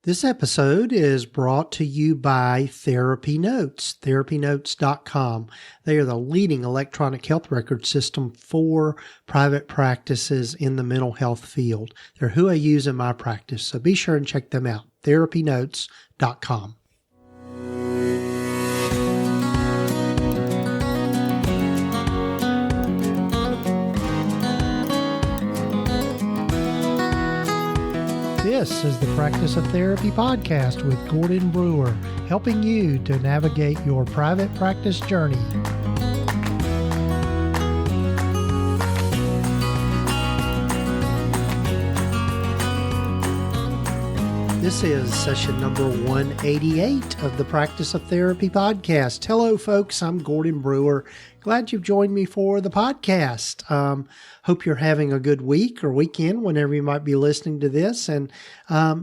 This episode is brought to you by TherapyNotes, TherapyNotes.com. They are the leading electronic health record system for private practices in the mental health field. They're who I use in my practice, so be sure and check them out, TherapyNotes.com. This is the Practice of Therapy podcast with Gordon Brewer, helping you to navigate your private practice journey. This is session number 188 of the Practice of Therapy podcast. Hello, folks. I'm Gordon Brewer. Glad you've joined me for the podcast. Hope you're having a good week or weekend whenever you might be listening to this. And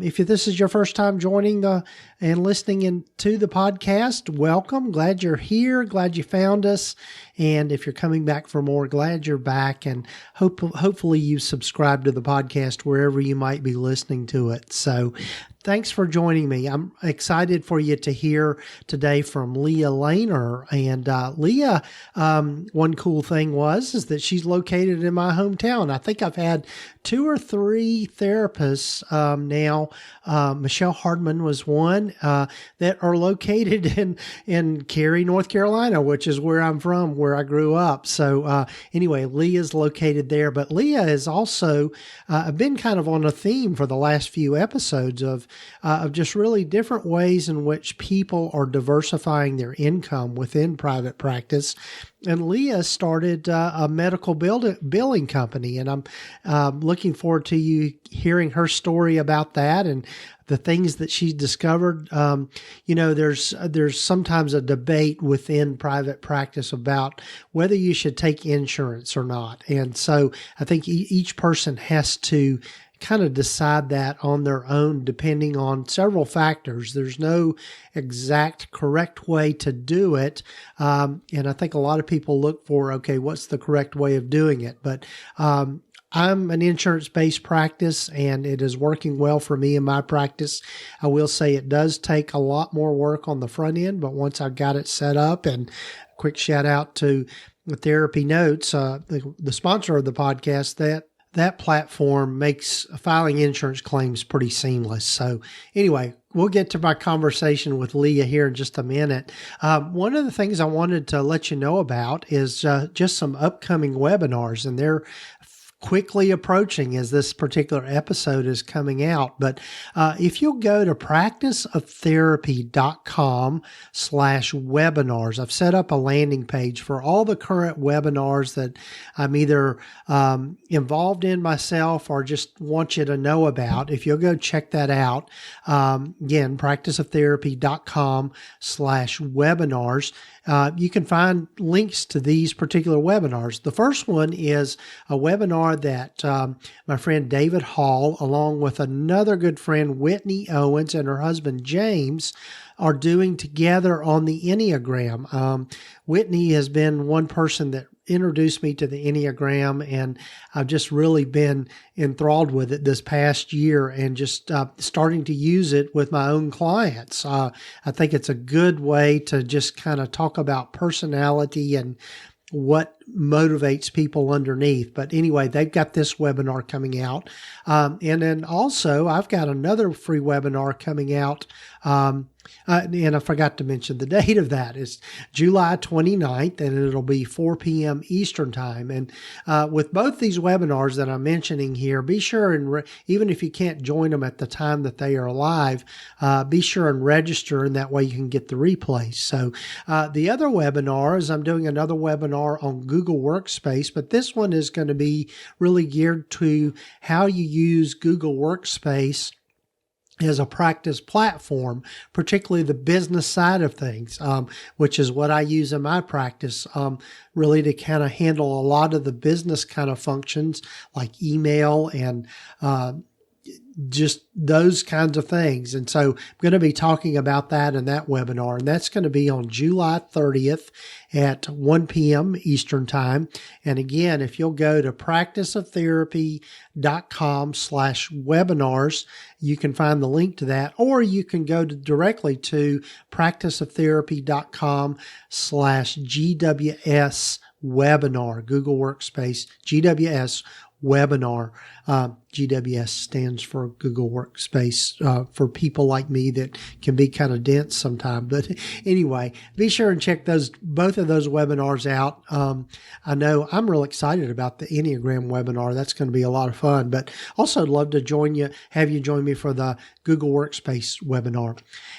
if this is your first time joining and listening to the podcast, welcome. Glad you're here. Glad you found us. And if you're coming back for more, glad you're back. And hopefully you subscribe to the podcast wherever you might be listening to it. So thanks for joining me. I'm excited for you to hear today from Leah Leynor. And Leah, one cool thing is that she's located in my hometown. I think I've had 2 or 3 therapists now. Michelle Hardman was one that are located in Cary, North Carolina, which is where I'm from, where I grew up. So anyway, Leah's located there. But Leah is also been kind of on a theme for the last few episodes of just really different ways in which people are diversifying their income within private practice. And Leah started a medical billing company, and I'm looking forward to you hearing her story about that and the things that she's discovered. There's sometimes a debate within private practice about whether you should take insurance or not. And so I think each person has to kind of decide that on their own, depending on several factors. There's no exact correct way to do it. And I think a lot of people look for, okay, what's the correct way of doing it? But I'm an insurance-based practice, and it is working well for me in my practice. I will say it does take a lot more work on the front end, but once I've got it set up, and quick shout out to TherapyNotes, the sponsor of the podcast, that platform makes filing insurance claims pretty seamless. So anyway, we'll get to my conversation with Leah here in just a minute. One of the things I wanted to let you know about is just some upcoming webinars, and they're quickly approaching as this particular episode is coming out. But if you'll go to practiceoftherapy.com/webinars, I've set up a landing page for all the current webinars that I'm either involved in myself or just want you to know about. If you'll go check that out, again, practiceoftherapy.com/webinars, you can find links to these particular webinars. The first one is a webinar that my friend David Hall, along with another good friend, Whitney Owens, and her husband James, are doing together on the Enneagram. Whitney has been one person that introduced me to the Enneagram, and I've just really been enthralled with it this past year and just starting to use it with my own clients. I think it's a good way to just kind of talk about personality and what motivates people underneath. But anyway, they've got this webinar coming out. And then also I've got another free webinar coming out. And I forgot to mention the date of that. It's July 29th, and it'll be 4 p.m. Eastern time. And with both these webinars that I'm mentioning here, be sure and even if you can't join them at the time that they are live, be sure and register, and that way you can get the replays. So the other webinar is I'm doing another webinar on Google Workspace, but this one is going to be really geared to how you use Google Workspace as a practice platform, particularly the business side of things, which is what I use in my practice, really to kind of handle a lot of the business kind of functions like email and just those kinds of things. And so I'm going to be talking about that in that webinar, and that's going to be on July 30th at 1 p.m. Eastern Time. And again, if you'll go to practiceoftherapy.com/webinars, you can find the link to that, or you can go directly to practiceoftherapy.com/GWS webinar, Google Workspace, GWS webinar. GWS stands for Google Workspace, for people like me that can be kind of dense sometimes. But anyway, be sure and check both of those webinars out. I know I'm real excited about the Enneagram webinar. That's going to be a lot of fun, but also love to have you join me for the Google Workspace webinar.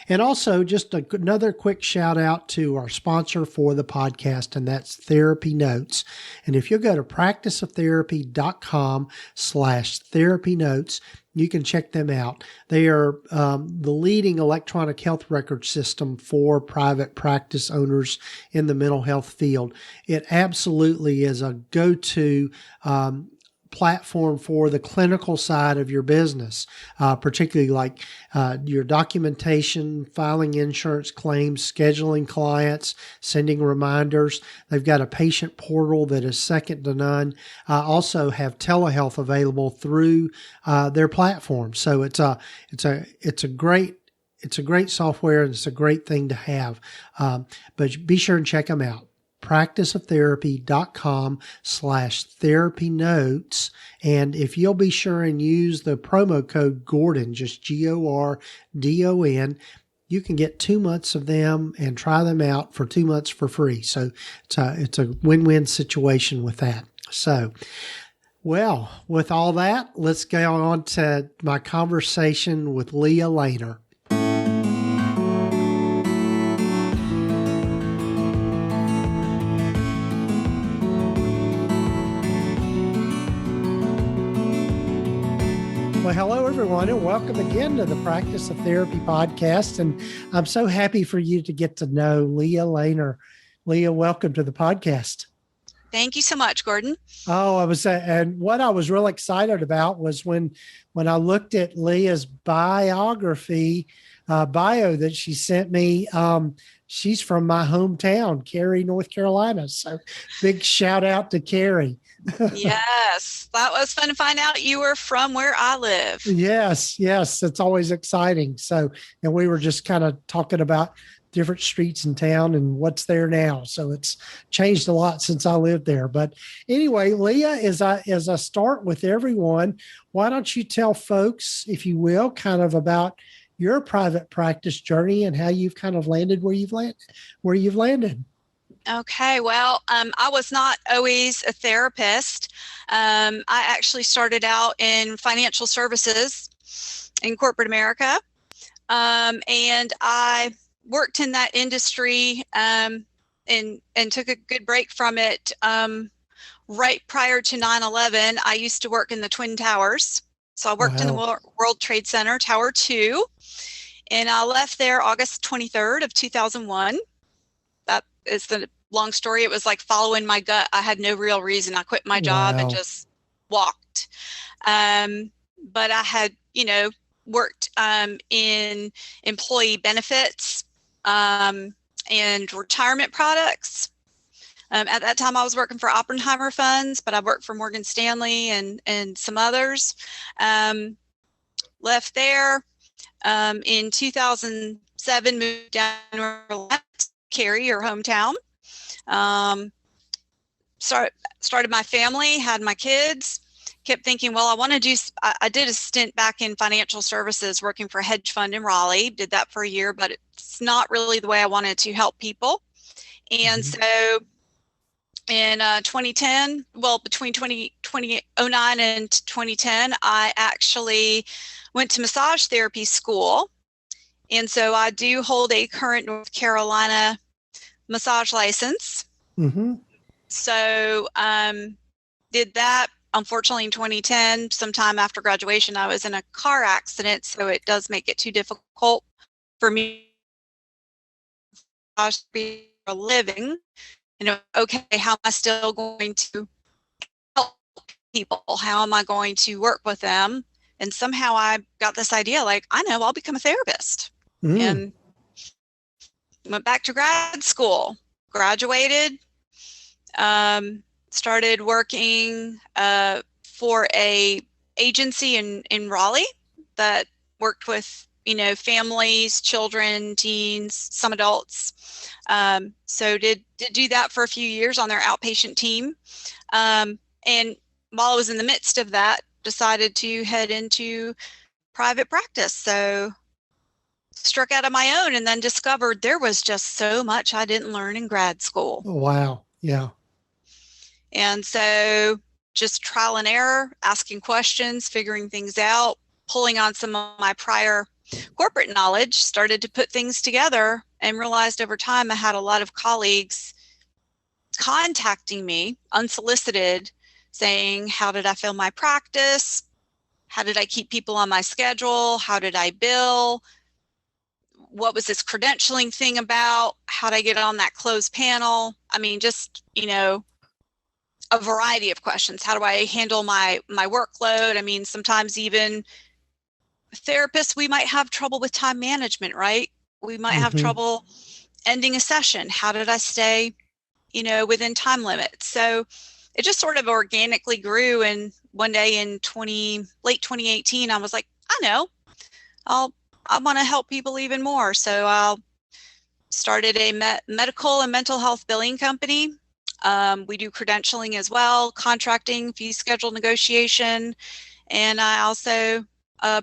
And also just another quick shout out to our sponsor for the podcast, and that's TherapyNotes. And if you'll go to practiceoftherapy.com/TherapyNotes, you can check them out. They are the leading electronic health record system for private practice owners in the mental health field. It absolutely is a go-to platform for the clinical side of your business, particularly like your documentation, filing insurance claims, scheduling clients, sending reminders. They've got a patient portal that is second to none. Also have telehealth available through their platform. So it's a great software, and it's a great thing to have. But be sure and check them out. practiceoftherapy.com/TherapyNotes. And if you'll be sure and use the promo code Gordon, just GORDON, you can get 2 months of them and try them out for 2 months for free. So it's a win-win situation with that. So, well, with all that, let's go on to my conversation with Leah Leynor. Well, hello, everyone, and welcome again to the Practice of Therapy podcast. And I'm so happy for you to get to know Leah Leynor. Leah, welcome to the podcast. Thank you so much, Gordon. And what I was real excited about was when I looked at Leah's biography, bio that she sent me. She's from my hometown, Cary, North Carolina. So big shout out to Cary. Yes, that was fun to find out you were from where I live. Yes. It's always exciting. So, and we were just kind of talking about different streets in town and what's there now. So it's changed a lot since I lived there. But anyway, Leah, as I start with everyone, why don't you tell folks, if you will, kind of about your private practice journey and how you've kind of landed where you've landed. Okay, well, I was not always a therapist. I actually started out in financial services in corporate America, and I worked in that industry and took a good break from it. Right prior to 9/11, I used to work in the Twin Towers. So I worked in the World Trade Center, Tower 2, and I left there August 23rd of 2001. That is the long story. It was like following my gut. I had no real reason. I quit my job and just walked. But I had, worked in employee benefits and retirement products. At that time, I was working for Oppenheimer Funds, but I worked for Morgan Stanley and some others. Left there in 2007, moved down to Cary, your hometown. Started my family, had my kids, kept thinking, well, I did a stint back in financial services working for a hedge fund in Raleigh, did that for a year, but it's not really the way I wanted to help people. And so in 2010, between 2009 and 2010, I actually went to massage therapy school. And so I do hold a current North Carolina massage license. Mm-hmm. So did that. Unfortunately, in 2010, sometime after graduation, I was in a car accident. So it does make it too difficult for me to be a living. Okay, how am I still going to help people? How am I going to work with them? And somehow I got this idea, like, I know, I'll become a therapist. And went back to grad school, graduated, started working for a agency in Raleigh that worked with, families, children, teens, some adults. So did do that for a few years on their outpatient team. And while I was in the midst of that, decided to head into private practice. So struck out on my own and then discovered there was just so much I didn't learn in grad school. Oh, wow. Yeah. And so just trial and error, asking questions, figuring things out, pulling on some of my prior corporate knowledge, started to put things together, and realized over time I had a lot of colleagues contacting me unsolicited, saying, how did I fill my practice? How did I keep people on my schedule? How did I bill? What was this credentialing thing about? How did I get on that closed panel? I mean, just, a variety of questions. How do I handle my workload? I mean, sometimes even therapists, we might have trouble with time management, right? We might have trouble ending a session. How did I stay, within time limits? So it just sort of organically grew. And one day in late 2018, I was like, I know, I want to help people even more. So I started a medical and mental health billing company. We do credentialing as well, contracting, fee schedule negotiation, and I also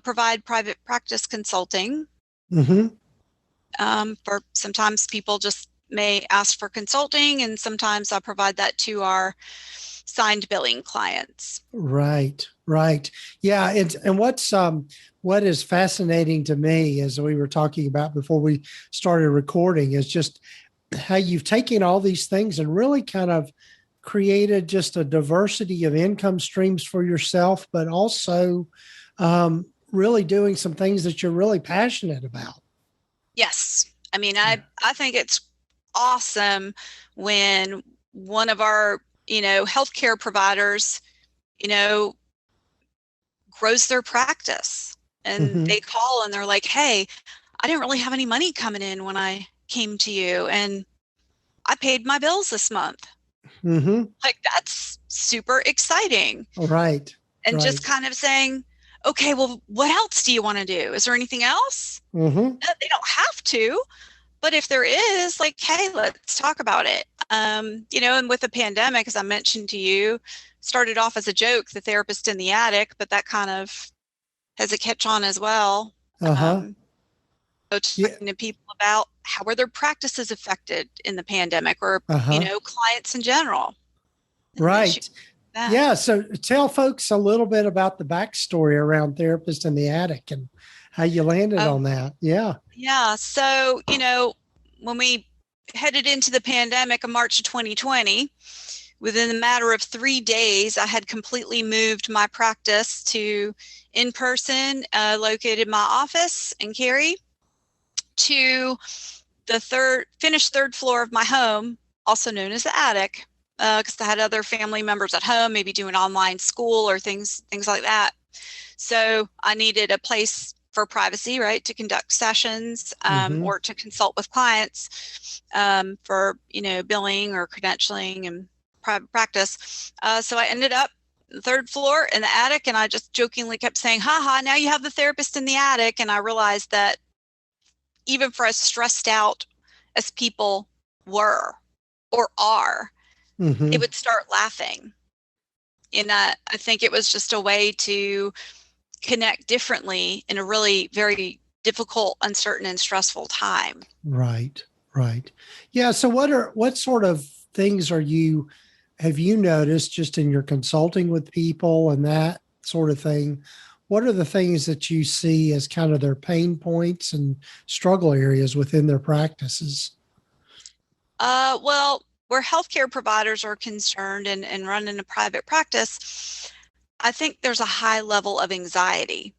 provide private practice consulting. For sometimes people just may ask for consulting, and sometimes I provide that to our signed billing clients. Right. Yeah. And what is fascinating to me, as we were talking about before we started recording, is just how you've taken all these things and really kind of created just a diversity of income streams for yourself, but also really doing some things that you're really passionate about. Yes. I mean, I think it's awesome when one of our, healthcare providers, grows their practice and they call and they're like, hey, I didn't really have any money coming in when I came to you, and I paid my bills this month. Like, that's super exciting. Right. And just kind of saying, okay, well, what else do you want to do? Is there anything else? They don't have to, but if there is, like, hey, let's talk about it. And with the pandemic, as I mentioned to you, started off as a joke, the therapist in the attic, but that kind of has a catch on as well. So talking to people about how were their practices affected in the pandemic, or, clients in general. Right. Yeah. So tell folks a little bit about the backstory around Therapist in the Attic and how you landed on that. Yeah. Yeah. So, when we headed into the pandemic in March of 2020, within a matter of 3 days, I had completely moved my practice to in-person, located my office in Cary, to the finished third floor of my home, also known as the attic, because I had other family members at home, maybe doing online school or things like that. So I needed a place for privacy, right, to conduct sessions or to consult with clients for, billing or credentialing and private practice. So I ended up the third floor in the attic, and I just jokingly kept saying, haha, now you have the therapist in the attic. And I realized that even for as stressed out as people were or are, they would start laughing. And I think it was just a way to connect differently in a really very difficult, uncertain, and stressful time. Right. Yeah. So what sort of things have you noticed just in your consulting with people and that sort of thing? What are the things that you see as kind of their pain points and struggle areas within their practices? Well, where healthcare providers are concerned and running a private practice, I think there's a high level of anxiety.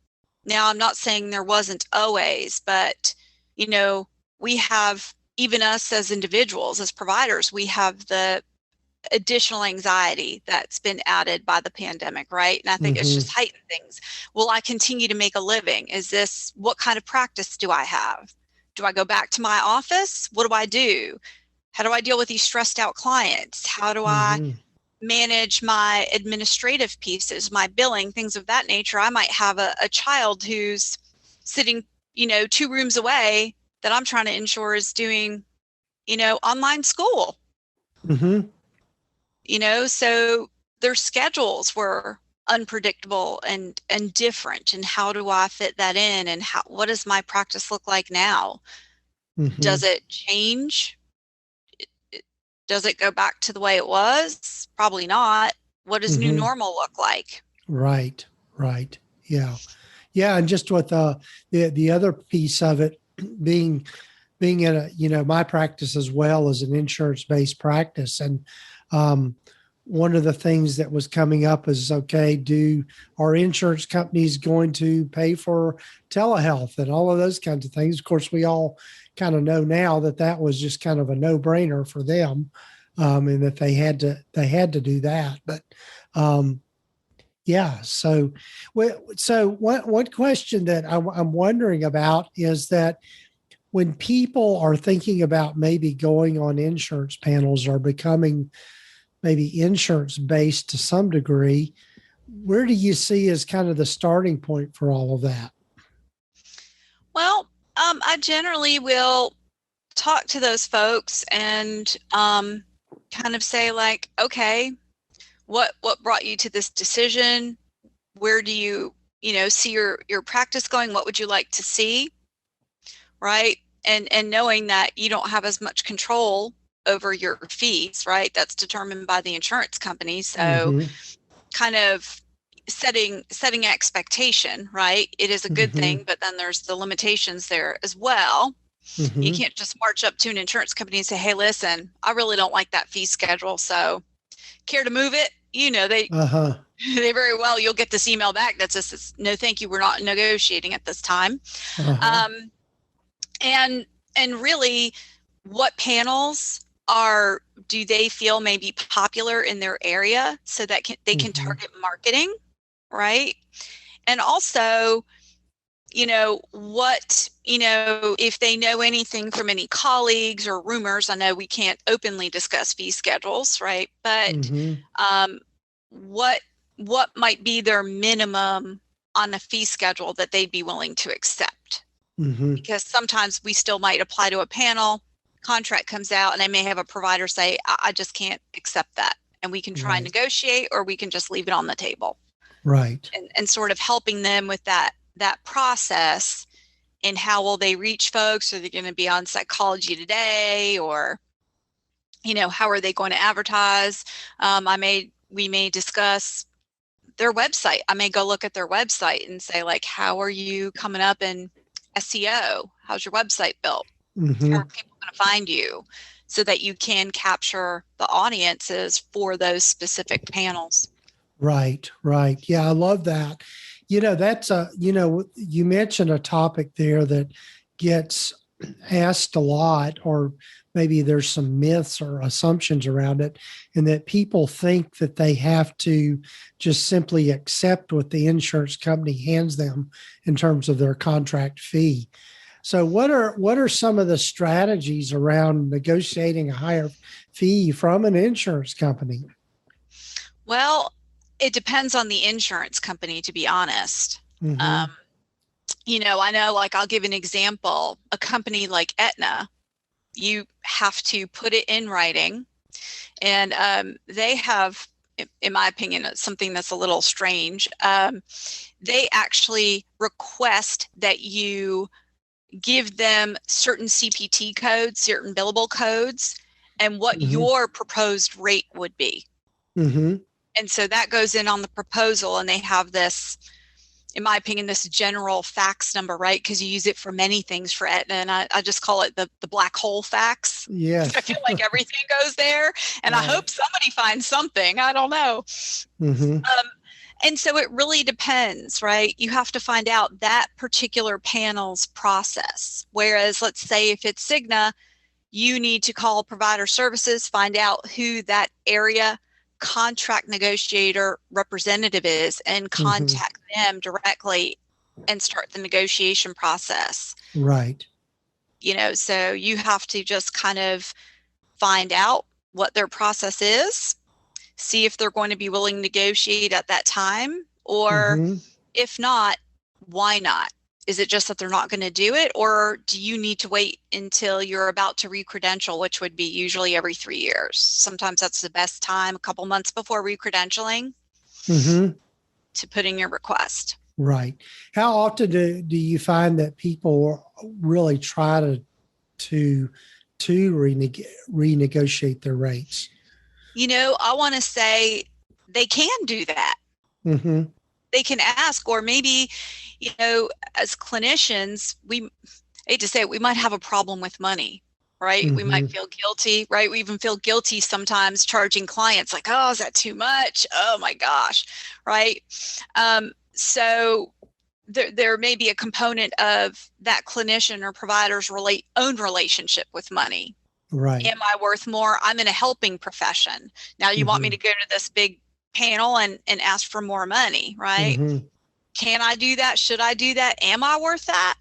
Now, I'm not saying there wasn't always, but, we have, even us as individuals, as providers, we have the additional anxiety that's been added by the pandemic, right? And I think it's just heightened things. Will I continue to make a living? What kind of practice do I have? Do I go back to my office? What do I do? How do I deal with these stressed out clients? How do I manage my administrative pieces, my billing, things of that nature? I might have a child who's sitting, 2 rooms away that I'm trying to ensure is doing, online school. So their schedules were unpredictable and different. And how do I fit that in? And what does my practice look like now? Does it change? Does it go back to the way it was? Probably not. What does new normal look like? Right. Yeah. And just with the other piece of it being in my practice as well as an insurance-based practice. And one of the things that was coming up is, okay, are insurance companies going to pay for telehealth and all of those kinds of things? Of course, we all kind of know now that was just kind of a no-brainer for them, and that they had to do that. But So one question that I'm wondering about is that when people are thinking about maybe going on insurance panels or becoming maybe insurance-based to some degree, where do you see as kind of the starting point for all of that? Well, I generally will talk to those folks and kind of say, like, okay, what brought you to this decision? Where do you, see your practice going? What would you like to see? Right? And knowing that you don't have as much control over your fees, right? That's determined by the insurance company. So kind of setting expectation, right? It is a good thing, but then there's the limitations there as well. You can't just march up to an insurance company and say, hey, listen, I really don't like that fee schedule. So care to move it? They very well, you'll get this email back that says, no, thank you. We're not negotiating at this time. And really, what panels do they feel may be popular in their area so that they can target marketing, right? And also, if they know anything from any colleagues or rumors. I know we can't openly discuss fee schedules, right? But what might be their minimum on a fee schedule that they'd be willing to accept? Because sometimes we still might apply to a panel, contract comes out, and they may have a provider say, I just can't accept that. And we can try and negotiate, or we can just leave it on the table. Right. And sort of helping them with that process. And how will they reach folks? Are they going to be on Psychology Today, or, how are they going to advertise? We may discuss their website. I may go look at their website and say, like, how are you coming up in SEO? How's your website built? How are people going to find you, so that you can capture the audiences for those specific panels? Right. Yeah, I love that. That's you mentioned a topic there that gets asked a lot, or maybe there's some myths or assumptions around it, and that people think that they have to just simply accept what the insurance company hands them in terms of their contract fee. So what are some of the strategies around negotiating a higher fee from an insurance company? Well, it depends on the insurance company, to be honest. I know, like, I'll give an example. A company like Aetna, you have to put it in writing. And they have, in my opinion, something that's a little strange. They actually request that you give them certain CPT codes, certain billable codes, and what your proposed rate would be. And so that goes in on the proposal, and they have this, in my opinion, this general fax number, right? Because you use it for many things for Aetna, and I just call it the black hole fax. Yes. I feel like everything goes there, and I hope somebody finds something. I don't know. And so it really depends, right? You have to find out that particular panel's process. Whereas, let's say if it's Cigna, you need to call provider services, find out who that area contract negotiator representative is, and contact them directly and start the negotiation process. Right. So you have to just kind of find out what their process is, see if they're going to be willing to negotiate at that time, or if not, why not? Is it just that they're not going to do it, or do you need to wait until you're about to re-credential, which would be usually every 3 years? Sometimes that's the best time, a couple months before re-credentialing, to put in your request. Right. How often do you find that people really try to renegotiate their rates? I want to say they can do that. They can ask, or maybe, as clinicians, we hate to say it, we might have a problem with money, right? We might feel guilty, right? We even feel guilty sometimes charging clients like, oh, is that too much? Oh my gosh, right? So there may be a component of that clinician or provider's own relationship with money. Right. Am I worth more? I'm in a helping profession. Now you want me to go to this big panel and ask for more money, right? Can I do that? Should I do that? Am I worth that?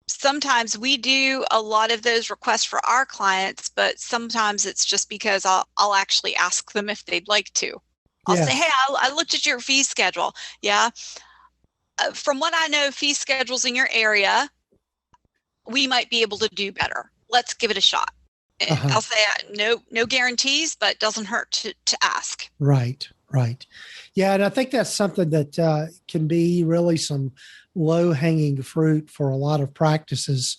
Sometimes we do a lot of those requests for our clients, but sometimes it's just because I'll actually ask them if they'd like to. I'll say, hey, I looked at your fee schedule. Yeah. From what I know, fee schedules in your area, we might be able to do better. Let's give it a shot. I'll say no guarantees, but doesn't hurt to ask. Right. Yeah, and I think that's something that can be really some low-hanging fruit for a lot of practices,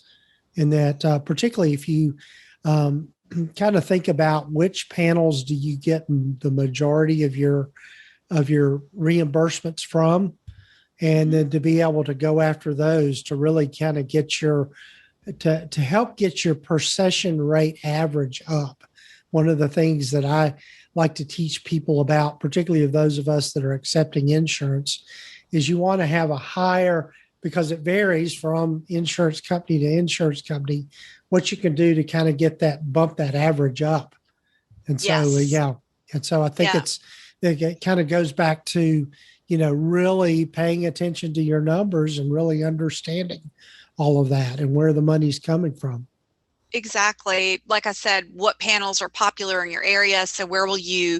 in that particularly if you kind of think about which panels do you get the majority of your reimbursements from, and then to be able to go after those to really kind of get to help get your per session rate average up. One of the things that I like to teach people about, particularly of those of us that are accepting insurance, is you want to have a higher, because it varies from insurance company to insurance company, what you can do to kind of get bump that average up. And so, And so I think it kind of goes back to, really paying attention to your numbers and really understanding all of that and where the money's coming from. Exactly. Like I said, what panels are popular in your area? So where will you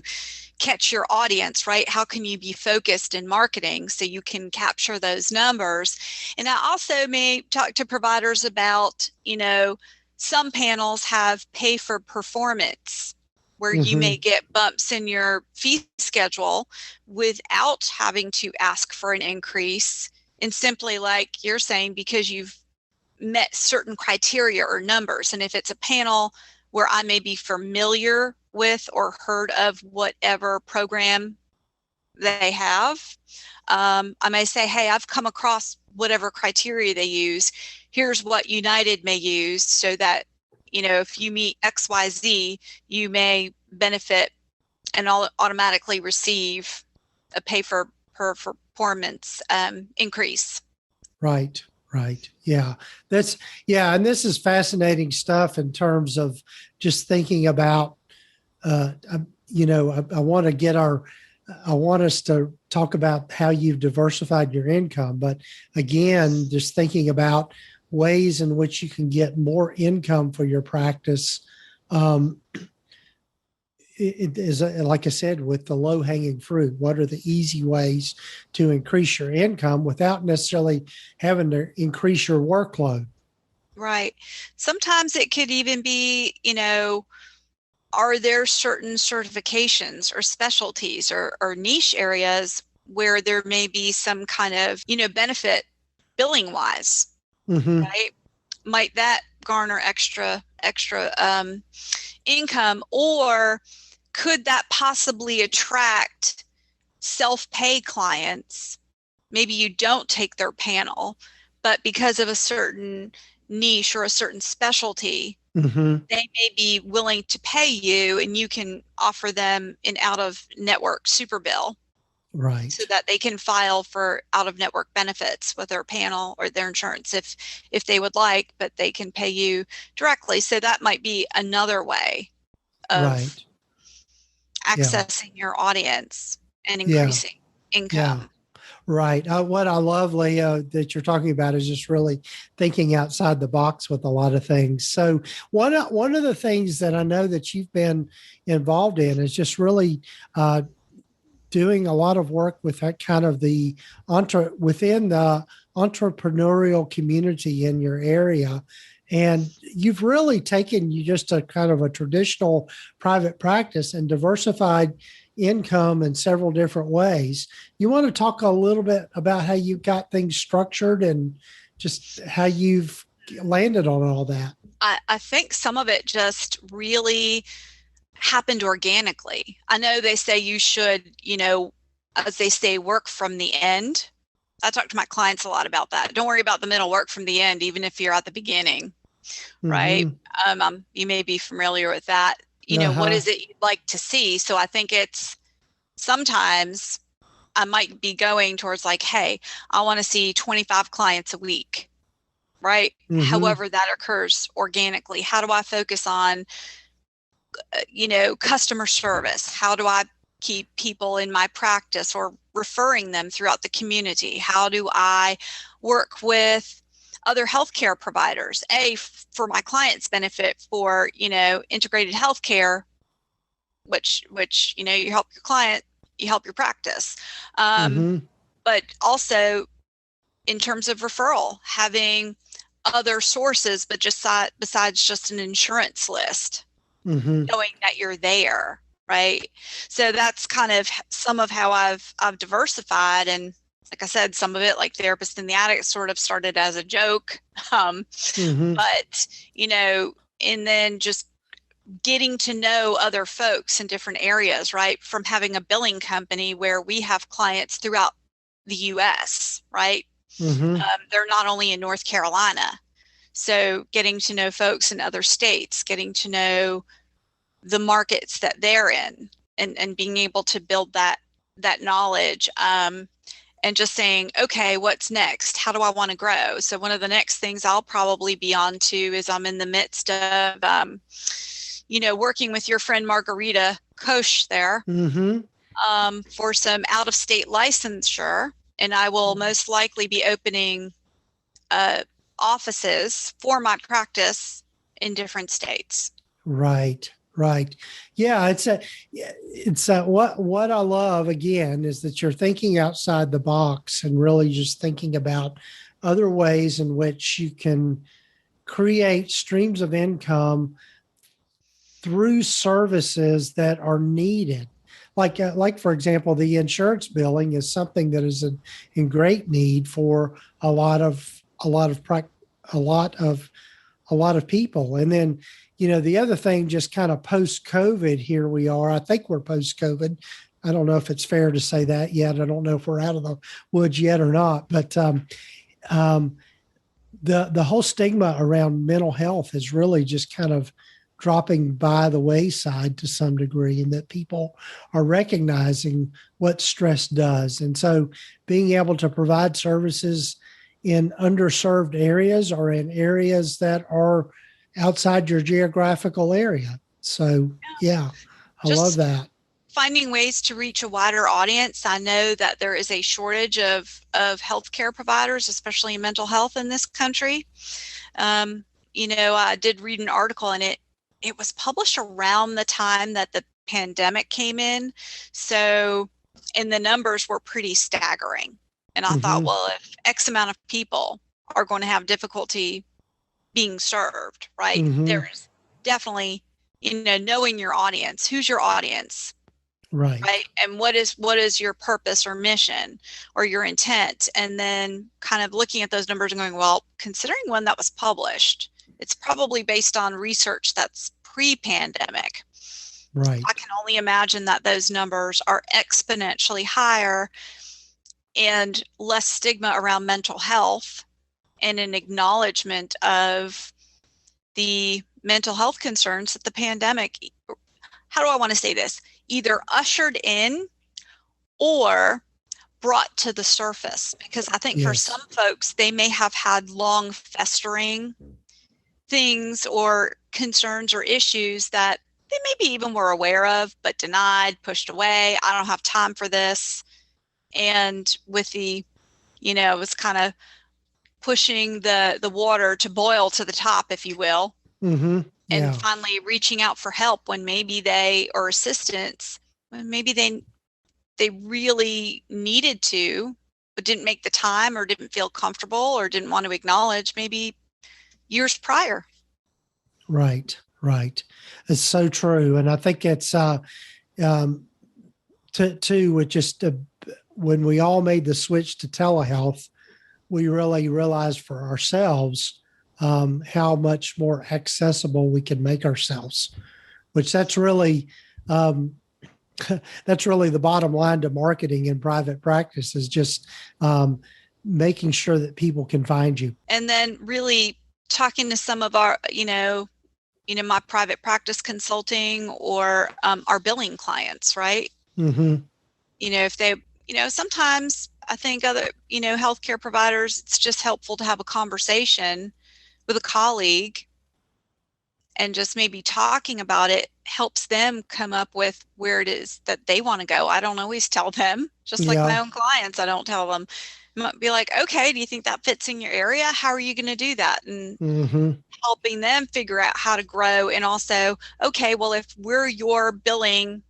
catch your audience, right? How can you be focused in marketing so you can capture those numbers? And I also may talk to providers about, some panels have pay for performance, where you may get bumps in your fee schedule without having to ask for an increase, and simply, like you're saying, because you've met certain criteria or numbers. And if it's a panel where I may be familiar with or heard of whatever program they have, I may say, hey, I've come across whatever criteria they use. Here's what United may use, so that, if you meet XYZ, you may benefit and automatically receive a pay for performance increase. Right. Yeah. And this is fascinating stuff in terms of just thinking about, I want us to talk about how you've diversified your income, but again, just thinking about ways in which you can get more income for your practice. It is, like I said, with the low hanging fruit, what are the easy ways to increase your income without necessarily having to increase your workload? Right. Sometimes it could even be, are there certain certifications or specialties or niche areas where there may be some kind of, benefit billing wise, right? Might that garner extra income, or could that possibly attract self-pay clients? Maybe you don't take their panel, but because of a certain niche or a certain specialty, they may be willing to pay you, and you can offer them an out-of-network super bill. Right. so that they can file for out-of-network benefits with their panel or their insurance if they would like, but they can pay you directly. So that might be another way of Right. Yeah. accessing your audience and Yeah. increasing Yeah. income. Right. What I love, Leah, that you're talking about is just really thinking outside the box with a lot of things. So one of the things that I know that you've been involved in is just really doing a lot of work with that kind of the within the entrepreneurial community in your area. And you've really taken you just a kind of a traditional private practice and diversified income in several different ways. You want to talk a little bit about how you got things structured and just how you've landed on all that? I think some of it just really happened organically. I know they say you should, as they say, work from the end. I talk to my clients a lot about that. Don't worry about the middle, work from the end, even if you're at the beginning, right? Mm-hmm. You may be familiar with that. What Uh-huh. is it you'd like to see? So I think it's sometimes I might be going towards like, hey, I want to see 25 clients a week, right? Mm-hmm. However that occurs organically. How do I focus on customer service? How do I keep people in my practice or referring them throughout the community? How do I work with other healthcare providers? For my clients' benefit, for integrated healthcare, which you help your client, you help your practice, Mm-hmm. but also in terms of referral, having other sources, but just besides just an insurance list, Mm-hmm. knowing that you're there, right? So that's kind of some of how I've diversified. And like I said, some of it, like Therapist in the Attic, sort of started as a joke. Mm-hmm. But, and then just getting to know other folks in different areas, right? From having a billing company where we have clients throughout the US, right? Mm-hmm. They're not only in North Carolina. So getting to know folks in other states, getting to know the markets that they're in, and being able to build that knowledge, and just saying, okay, what's next? How do I want to grow? So one of the next things I'll probably be on to is I'm in the midst of, working with your friend Margarita Koch there, Mm-hmm. for some out-of-state licensure. And I will most likely be opening offices for my practice in different states. Right, right. Yeah, what I love again is that you're thinking outside the box and really just thinking about other ways in which you can create streams of income through services that are needed. Like for example, the insurance billing is something that is in great need for a lot of a lot of a lot of a lot of people. And then, the other thing, just kind of post COVID, here we are. I think we're post COVID. I don't know if it's fair to say that yet. I don't know if we're out of the woods yet or not. But um, the whole stigma around mental health is really just kind of dropping by the wayside to some degree, and that people are recognizing what stress does. And so being able to provide services in underserved areas or in areas that are outside your geographical area. So, yeah, I love Just that. finding ways to reach a wider audience. I know that there is a shortage of healthcare providers, especially in mental health in this country. I did read an article, and it was published around the time that the pandemic came in. So, and the numbers were pretty staggering. And I thought, Mm-hmm. well, if X amount of people are going to have difficulty being served, right? Mm-hmm. There's definitely, knowing your audience. Who's your audience? Right. Right, and what is your purpose or mission or your intent, and then kind of looking at those numbers and going, well, considering when that was published, it's probably based on research that's pre-pandemic. I Right. can only imagine that those numbers are exponentially higher, and less stigma around mental health, and an acknowledgement of the mental health concerns that the pandemic, how do I want to say this, either ushered in or brought to the surface. Because I think for Yes. some folks, they may have had long festering things or concerns or issues that they maybe even were aware of, but denied, pushed away. I don't have time for this. And with the, it was kind of pushing the water to boil to the top, if you will. Mm-hmm. Yeah. And finally reaching out for help when maybe or assistance, when maybe they really needed to, but didn't make the time or didn't feel comfortable or didn't want to acknowledge maybe years prior. Right. It's so true. And I think it's, too, with just when we all made the switch to telehealth, we really realized for ourselves how much more accessible we can make ourselves, which that's really the bottom line to marketing in private practice, is just making sure that people can find you. And then really talking to some of our, my private practice consulting or our billing clients, right? Mm-hmm. If they, sometimes I think other, healthcare providers, it's just helpful to have a conversation with a colleague, and just maybe talking about it helps them come up with where it is that they want to go. I don't always tell them, just like my own clients, I don't tell them. I might be like, okay, do you think that fits in your area? How are you going to do that? And helping them figure out how to grow. And also, okay, well, if we're your billing,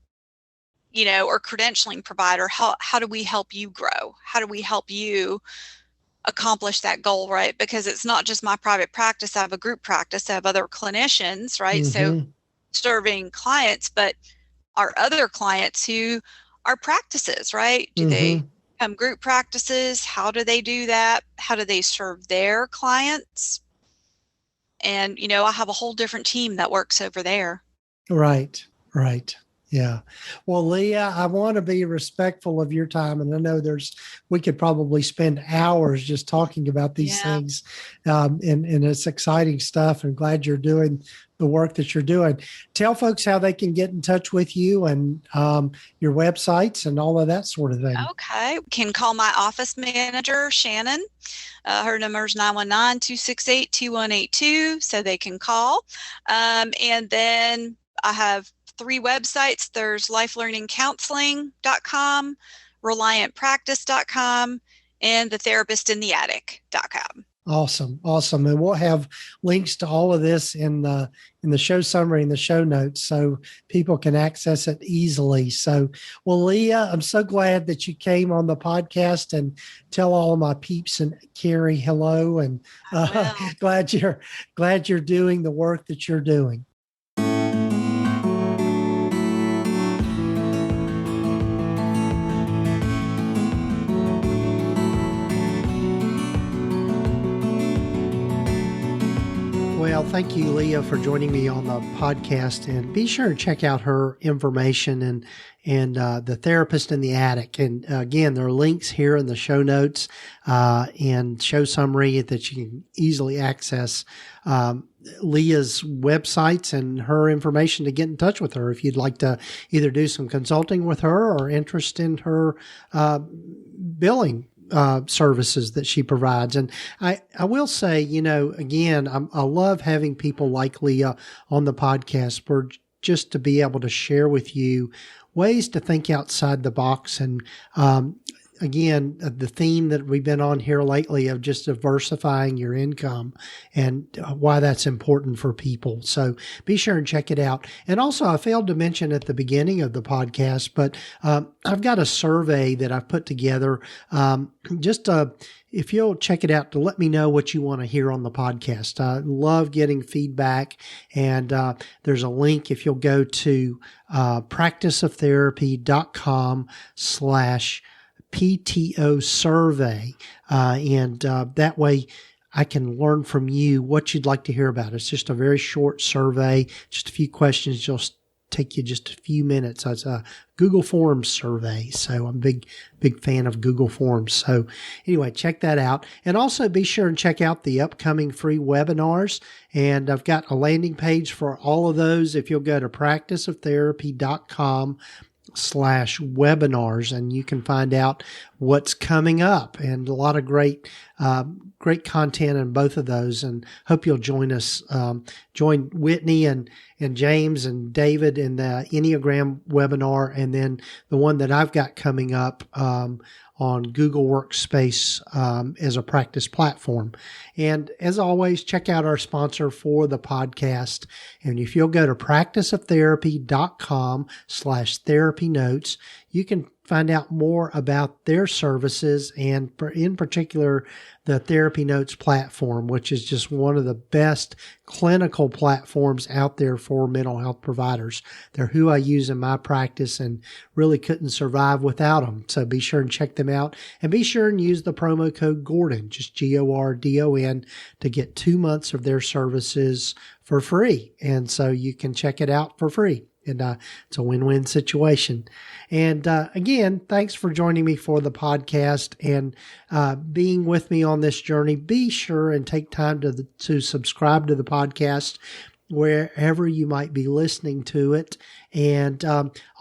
or credentialing provider, how do we help you grow? How do we help you accomplish that goal, right? Because it's not just my private practice. I have a group practice. I have other clinicians, right? So serving clients, but our other clients who are practices, right? Do they become group practices? How do they do that? How do they serve their clients? And, I have a whole different team that works over there. Right. Yeah. Well, Leah, I want to be respectful of your time. And I know we could probably spend hours just talking about these things. And it's exciting stuff. And glad you're doing the work that you're doing. Tell folks how they can get in touch with you and your websites and all of that sort of thing. Okay. Can call my office manager, Shannon. Her number is 919-268-2182. So they can call. And then I have 3 websites. There's lifelearningcounseling.com, reliantpractice.com, and thetherapistinttheattic.com. Awesome. And we'll have links to all of this in the show summary and the show notes so people can access it easily. So, well, Leah, I'm so glad that you came on the podcast, and tell all of my peeps in Cary hello, and glad you're doing the work that you're doing. Well, thank you, Leah, for joining me on the podcast, and be sure to check out her information and the Therapist in the Attic. And again, there are links here in the show notes and show summary that you can easily access Leah's websites and her information to get in touch with her if you'd like to either do some consulting with her or interest in her billing services that she provides. And I will say, again, I love having people like Leah on the podcast for just to be able to share with you ways to think outside the box. And again, the theme that we've been on here lately of just diversifying your income and why that's important for people. So be sure and check it out. And also, I failed to mention at the beginning of the podcast, but I've got a survey that I've put together. If you'll check it out to let me know what you want to hear on the podcast. I love getting feedback. And there's a link if you'll go to practiceoftherapy.com/PTO survey. And that way I can learn from you what you'd like to hear about. It's just a very short survey, just a few questions. Just take you just a few minutes. It's a Google Forms survey. So I'm a big fan of Google Forms. So anyway, check that out. And also be sure and check out the upcoming free webinars. And I've got a landing page for all of those. If you'll go to practiceoftherapy.com webinars, and you can find out what's coming up, and a lot of great content in both of those. And hope you'll join us, join Whitney and James and David in the Enneagram webinar, and then the one that I've got coming up on Google Workspace as a practice platform. And as always, check out our sponsor for the podcast. And if you'll go to practiceoftherapy.com/TherapyNotes, you can find out more about their services, and in particular, the TherapyNotes platform, which is just one of the best clinical platforms out there for mental health providers. They're who I use in my practice and really couldn't survive without them. So be sure and check them out, and be sure and use the promo code Gordon, just GORDON, to get 2 months of their services for free. And so you can check it out for free. And it's a win-win situation. And again, thanks for joining me for the podcast and being with me on this journey. Be sure and take time to subscribe to the podcast wherever you might be listening to it. And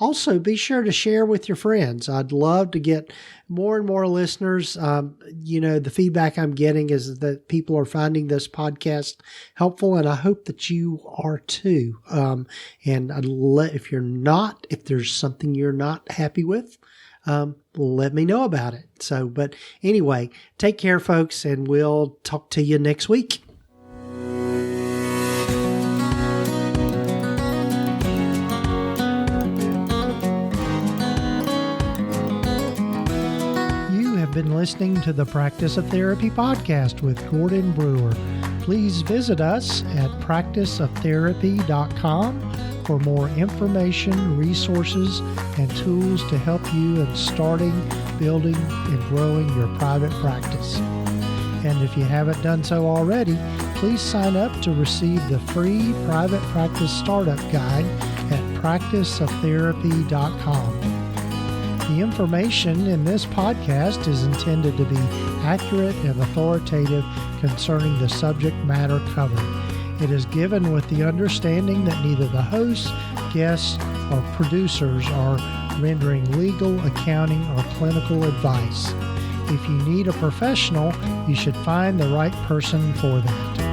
also be sure to share with your friends. I'd love to get more and more listeners. The feedback I'm getting is that people are finding this podcast helpful, and I hope that you are too. And if there's something you're not happy with, let me know about it. But anyway, take care, folks, and we'll talk to you next week. Been listening to the Practice of Therapy podcast with Gordon Brewer. Please visit us at practiceoftherapy.com for more information, resources, and tools to help you in starting, building, and growing your private practice. And if you haven't done so already, please sign up to receive the free private practice startup guide at practiceoftherapy.com. The information in this podcast is intended to be accurate and authoritative concerning the subject matter covered. It is given with the understanding that neither the hosts, guests, or producers are rendering legal, accounting, or clinical advice. If you need a professional, you should find the right person for that.